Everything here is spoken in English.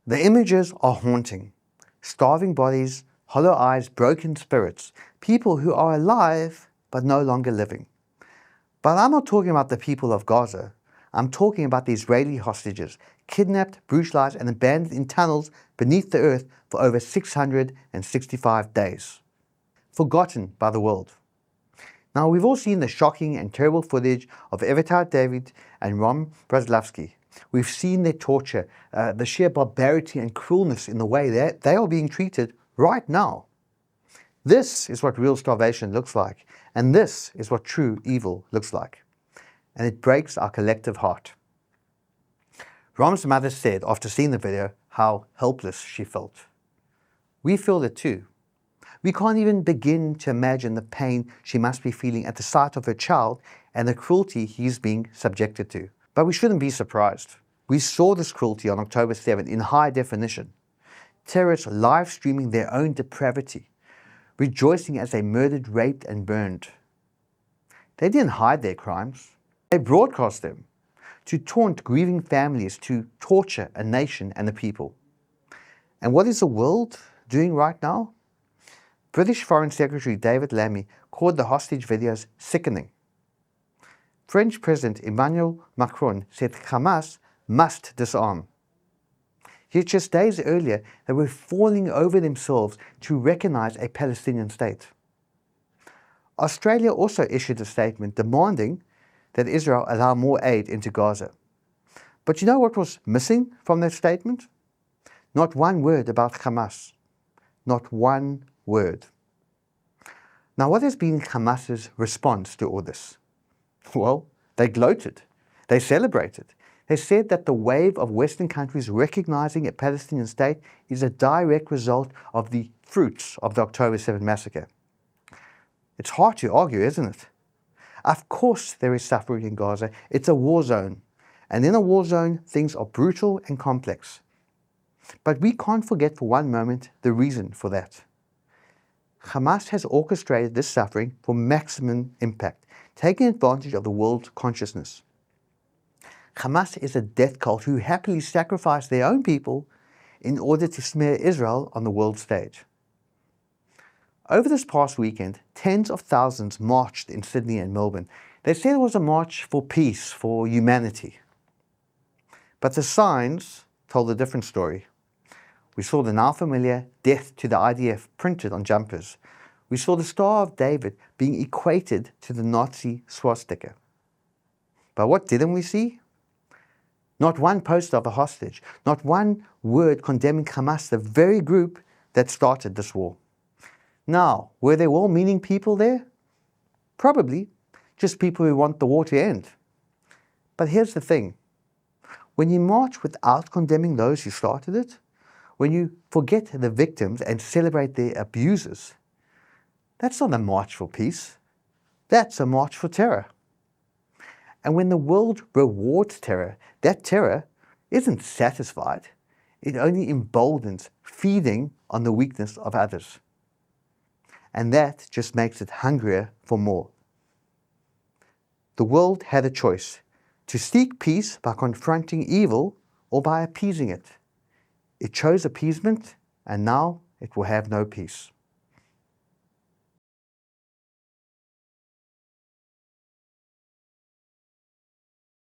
The images are haunting. Starving bodies, hollow eyes, broken spirits, people who are alive but no longer living. But I'm not talking about the people of Gaza. I'm talking about the Israeli hostages, kidnapped, brutalized, and abandoned in tunnels beneath the earth for over 665 days. Forgotten by the world. Now, we've all seen the shocking and terrible footage of Evitar David and Rom Brzezowski. We've seen their torture, the sheer barbarity and cruelness in the way that they are being treated right now. This is what real starvation looks like, and this is what true evil looks like. And it breaks our collective heart. Rom's mother said after seeing the video how helpless she felt. We feel it too. We can't even begin to imagine the pain she must be feeling at the sight of her child and the cruelty he's being subjected to. But we shouldn't be surprised. We saw this cruelty on October 7th in high definition. Terrorists live streaming their own depravity, rejoicing as they murdered, raped, and burned. They didn't hide their crimes. They broadcast them to taunt grieving families, to torture a nation and a people. And what is the world doing right now? British Foreign Secretary David Lammy called the hostage videos sickening. French President Emmanuel Macron said Hamas must disarm. Yet just days earlier, they were falling over themselves to recognize a Palestinian state. Australia also issued a statement demanding that Israel allow more aid into Gaza. But you know what was missing from that statement? Not one word about Hamas. Not one word. Now, what has been Hamas's response to all this? Well, they gloated. They celebrated. They said that the wave of Western countries recognizing a Palestinian state is a direct result of the fruits of the October 7th massacre. It's hard to argue, isn't it? Of course there is suffering in Gaza. It's a war zone. And in a war zone, things are brutal and complex. But we can't forget for one moment the reason for that. Hamas has orchestrated this suffering for maximum impact, taking advantage of the world's consciousness. Hamas is a death cult who happily sacrifice their own people in order to smear Israel on the world stage. Over this past weekend, tens of thousands marched in Sydney and Melbourne. They said it was a march for peace, for humanity. But the signs told a different story. We saw the now familiar death to the IDF printed on jumpers. We saw the Star of David being equated to the Nazi swastika. But what didn't we see? Not one poster of a hostage, not one word condemning Hamas, the very group that started this war. Now, were there well-meaning people there? Probably, just people who want the war to end. But here's the thing. When you march without condemning those who started it, when you forget the victims and celebrate their abusers, that's not a march for peace. That's a march for terror. And when the world rewards terror, that terror isn't satisfied. It only emboldens, feeding on the weakness of others. And that just makes it hungrier for more. The world had a choice: to seek peace by confronting evil or by appeasing it. It chose appeasement, and now it will have no peace.